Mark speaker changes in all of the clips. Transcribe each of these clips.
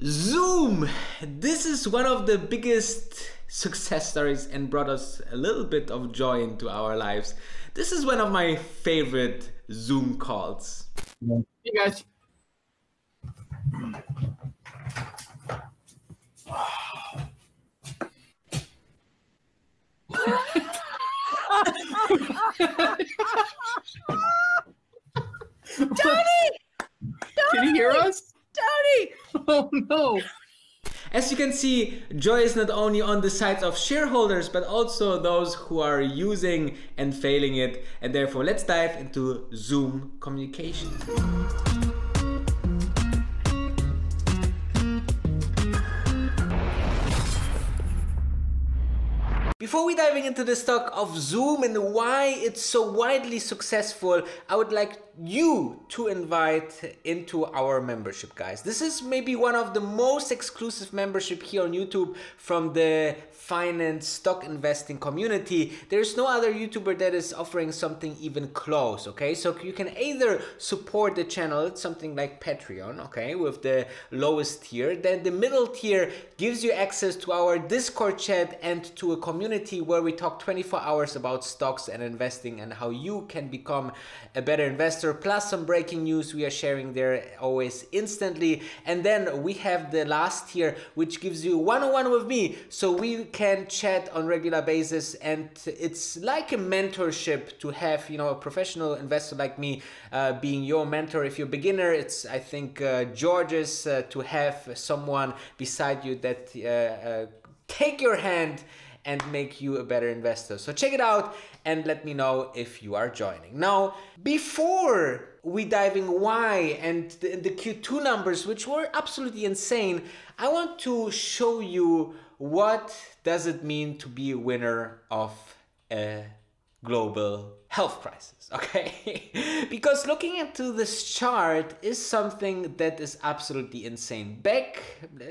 Speaker 1: Zoom! This is one of the biggest success stories and brought us a little bit of joy into our lives. This is one of my favorite Zoom calls.
Speaker 2: Hey guys.
Speaker 3: Tony!
Speaker 2: Can you hear us?
Speaker 3: Tony!
Speaker 2: Oh no!
Speaker 1: As you can see, joy is not only on the sides of shareholders, but also those who are using and failing it. And therefore, let's dive into Zoom communication. Before we diving into the stock of Zoom and why it's so widely successful, I would like you to invite into our membership, guys. This is maybe one of the most exclusive membership here on YouTube from the finance stock investing community. There's no other YouTuber that is offering something even close, okay? So you can either support the channel, it's something like Patreon, okay, with the lowest tier. Then the middle tier gives you access to our Discord chat and to a community where we talk 24 hours about stocks and investing and how you can become a better investor, plus some breaking news we are sharing there always instantly. And then we have the last tier, which gives you one-on-one with me, so we can chat on regular basis, and it's like a mentorship to have, you know, a professional investor like me being your mentor. If you're a beginner, it's, I think, George's to have someone beside you that take your hand and make you a better investor. So check it out and let me know if you are joining. Now, before we dive in why and the Q2 numbers, which were absolutely insane, I want to show you what does it mean to be a winner of a global health crisis, okay? Because looking into this chart is something that is absolutely insane.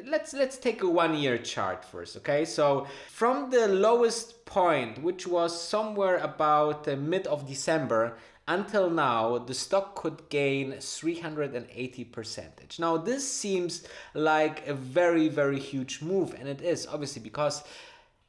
Speaker 1: Let's take a 1 year chart first, okay? So from the lowest point, which was somewhere about mid of December, until now, the stock could gain 380%. Now, this seems like a very, very huge move, and it is obviously because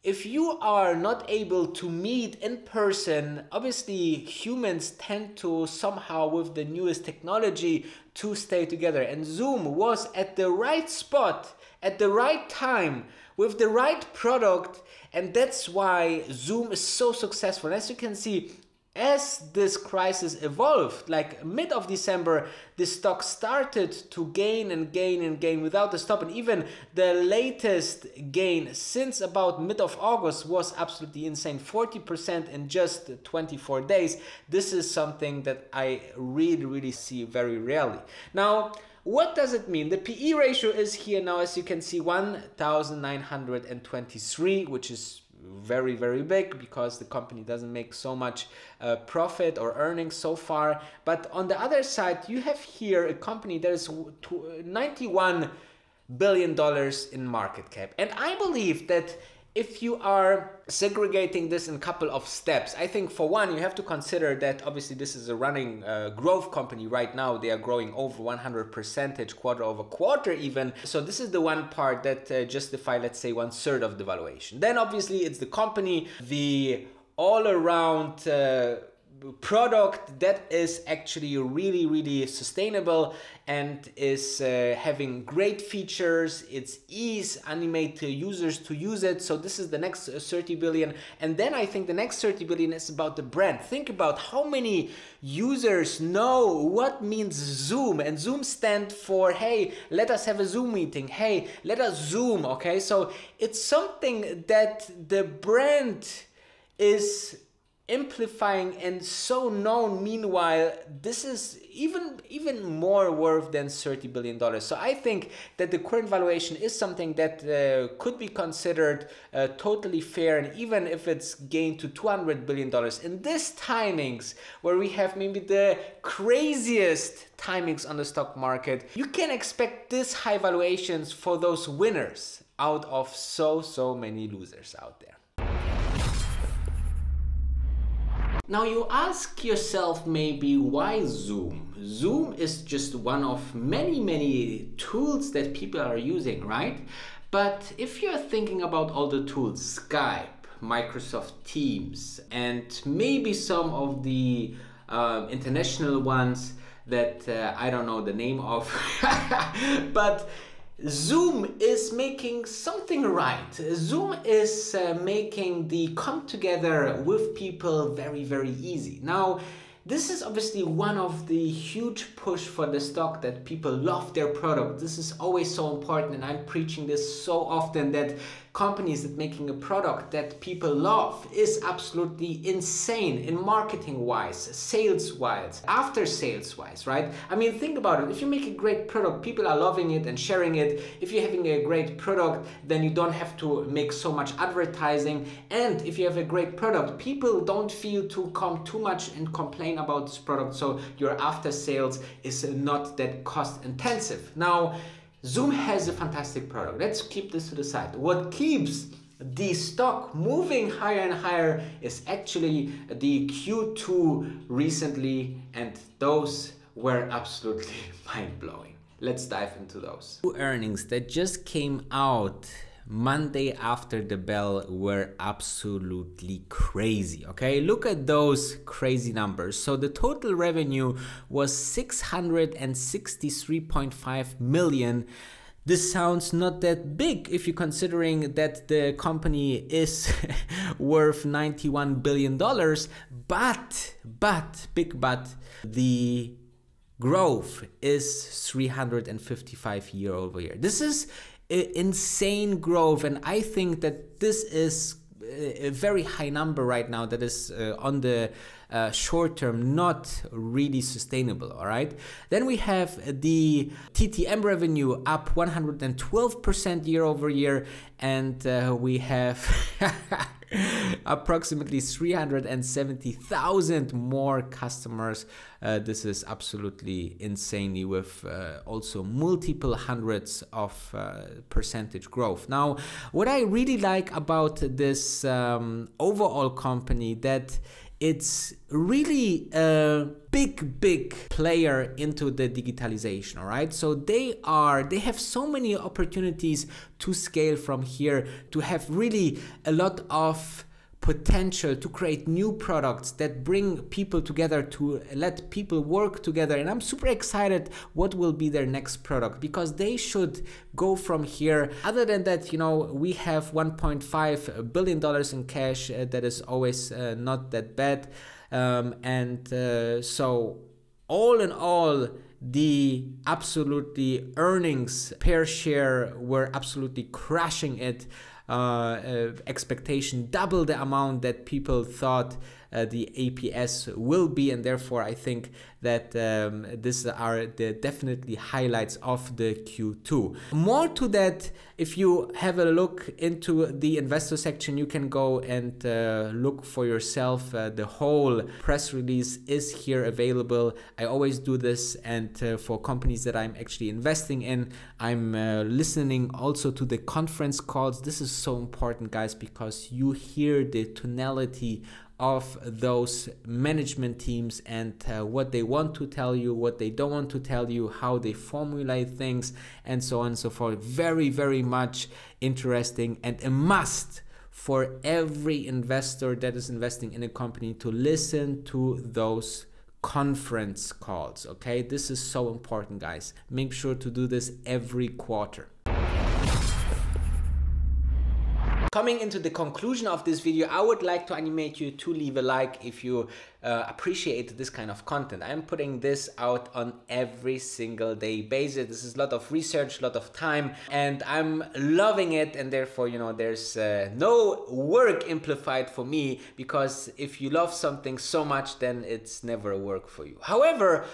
Speaker 1: if you are not able to meet in person, obviously humans tend to somehow, with the newest technology, to stay together. And Zoom was at the right spot, at the right time, with the right product, and that's why Zoom is so successful. And as you can see, as this crisis evolved, like mid of December, the stock started to gain and gain and gain without a stop. And even the latest gain since about mid of August was absolutely insane, 40% in just 24 days. This is something that I really see very rarely. Now, what does it mean? The PE ratio is here now, as you can see, 1,923, which is very big because the company doesn't make so much profit or earnings so far. But on the other side, you have here a company that is $91 billion in market cap. And I believe that if you are segregating this in a couple of steps, I think for one, you have to consider that obviously this is a running growth company right now. They are growing over 100% quarter over quarter even. So this is the one part that justify, let's say, 1/3 of the valuation. Then obviously it's the company, the all around product that is actually really sustainable and is having great features. It's ease animate users to use it. So this is the next 30 billion. And then I think the next 30 billion is about the brand. Think about how many users know what means Zoom, and Zoom stand for, hey, let us have a Zoom meeting. Hey, let us Zoom. Okay, so it's something that the brand is amplifying and so known. Meanwhile, this is even more worth than $30 billion. So I think that the current valuation is something that could be considered totally fair, and even if it's gained to $200 billion in this timings where we have maybe the craziest timings on the stock market, you can expect this high valuations for those winners out of so many losers out there. Now you ask yourself maybe why Zoom? Zoom is just one of many tools that people are using, right? But if you're thinking about all the tools, Skype, Microsoft Teams, and maybe some of the international ones that I don't know the name of, but Zoom is making something right. Zoom is making the come together with people very easy. Now, this is obviously one of the huge push for the stock, that people love their product. This is always so important, and I'm preaching this so often, that companies that making a product that people love is absolutely insane in marketing wise, sales wise, after sales wise, right? I mean, think about it. If you make a great product, people are loving it and sharing it. If you're having a great product, then you don't have to make so much advertising. And if you have a great product, people don't feel to come too much and complain about this product. So your after sales is not that cost intensive. Now, Zoom has a fantastic product. Let's keep this to the side. What keeps the stock moving higher and higher is actually the Q2 recently, and those were absolutely mind-blowing. Let's dive into those. Earnings that just came out Monday after the bell were absolutely crazy. Okay, look at those crazy numbers. So the total revenue was 663.5 million. This sounds not that big if you're considering that the company is worth $91 billion, but the growth is 355 year-over-year. This is insane growth, and I think that this is a very high number right now that is on the short term not really sustainable. All right, then we have the TTM revenue up 112% year-over-year, and we have approximately 370,000 more customers. This is absolutely insanely, with also multiple hundreds of percentage growth. Now, what I really like about this overall company, that it's really a big player into the digitalization. All right, so they have so many opportunities to scale from here, to have really a lot of potential to create new products that bring people together, to let people work together. And I'm super excited what will be their next product, because they should go from here. Other than that, you know, we have $1.5 billion in cash. That is always not that bad. So all in all, the absolutely earnings per share were absolutely crushing it. Expectation double the amount that people thought the APS will be, and therefore I think that these are the definitely highlights of the Q2. More to that, if you have a look into the investor section, you can go and look for yourself. The whole press release is here available. I always do this, and for companies that I'm actually investing in, I'm listening also to the conference calls. This is so important, guys, because you hear the tonality of those management teams and what they want to tell you, what they don't want to tell you, how they formulate things, and so on and so forth. Very much interesting, and a must for every investor that is investing in a company to listen to those conference calls. Okay, this is so important, guys. Make sure to do this every quarter. Coming into the conclusion of this video, I would like to animate you to leave a like if you appreciate this kind of content. I'm putting this out on every single day basis. This is a lot of research, a lot of time, and I'm loving it, and therefore, you know, there's no work amplified for me, because if you love something so much, then it's never a work for you. However,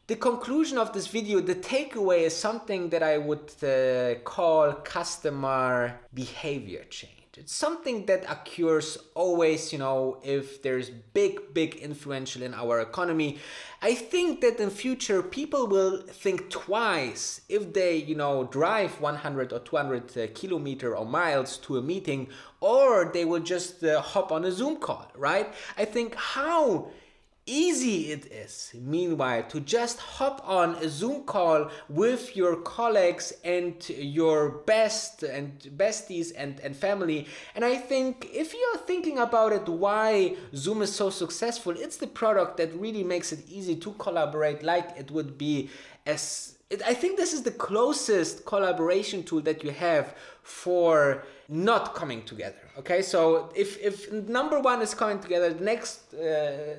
Speaker 1: the conclusion of this video, the takeaway, is something that I would call customer behavior change. It's something that occurs always, you know, if there's big influential in our economy. I think that in future people will think twice if they, you know, drive 100 or 200 kilometer or miles to a meeting, or they will just hop on a Zoom call, right? I think how easy it is, meanwhile, to just hop on a Zoom call with your colleagues and your besties and family. And I think if you're thinking about it, why Zoom is so successful, it's the product that really makes it easy to collaborate like it would be I think this is the closest collaboration tool that you have for not coming together. Okay, so if number one is coming together, the next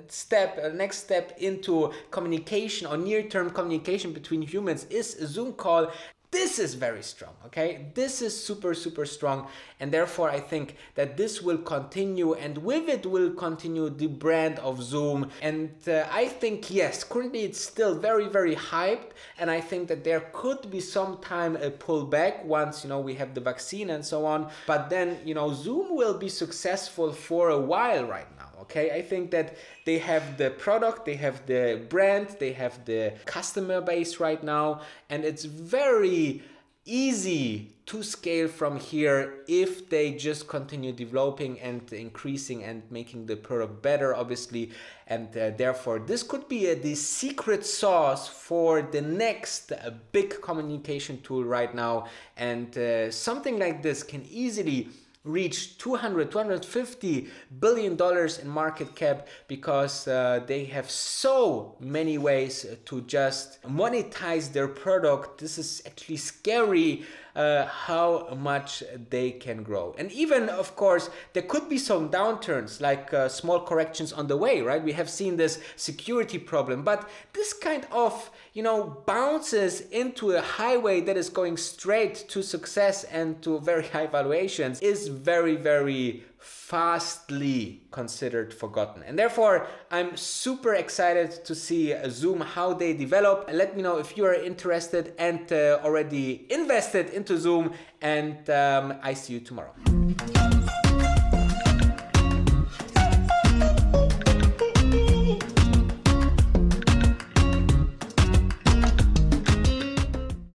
Speaker 1: step into communication or near-term communication between humans is a Zoom call. This is very strong, okay? This is super strong, and therefore I think that this will continue, and with it will continue the brand of Zoom. And I think, yes, currently it's still very hyped, and I think that there could be sometime a pullback once, you know, we have the vaccine and so on. But then, you know, Zoom will be successful for a while right now. Okay, I think that they have the product, they have the brand, they have the customer base right now, and it's very easy to scale from here if they just continue developing and increasing and making the product better, obviously. And therefore this could be the secret sauce for the next big communication tool right now. And something like this can easily reach $250 billion in market cap, because they have so many ways to just monetize their product. This is actually scary how much they can grow. And even, of course, there could be some downturns, like small corrections on the way, right? We have seen this security problem, but this kind of, you know, bounces into a highway that is going straight to success and to very high valuations is very fastly considered forgotten. And therefore I'm super excited to see Zoom, how they develop. Let me know if you are interested and already invested into Zoom, and I see you tomorrow.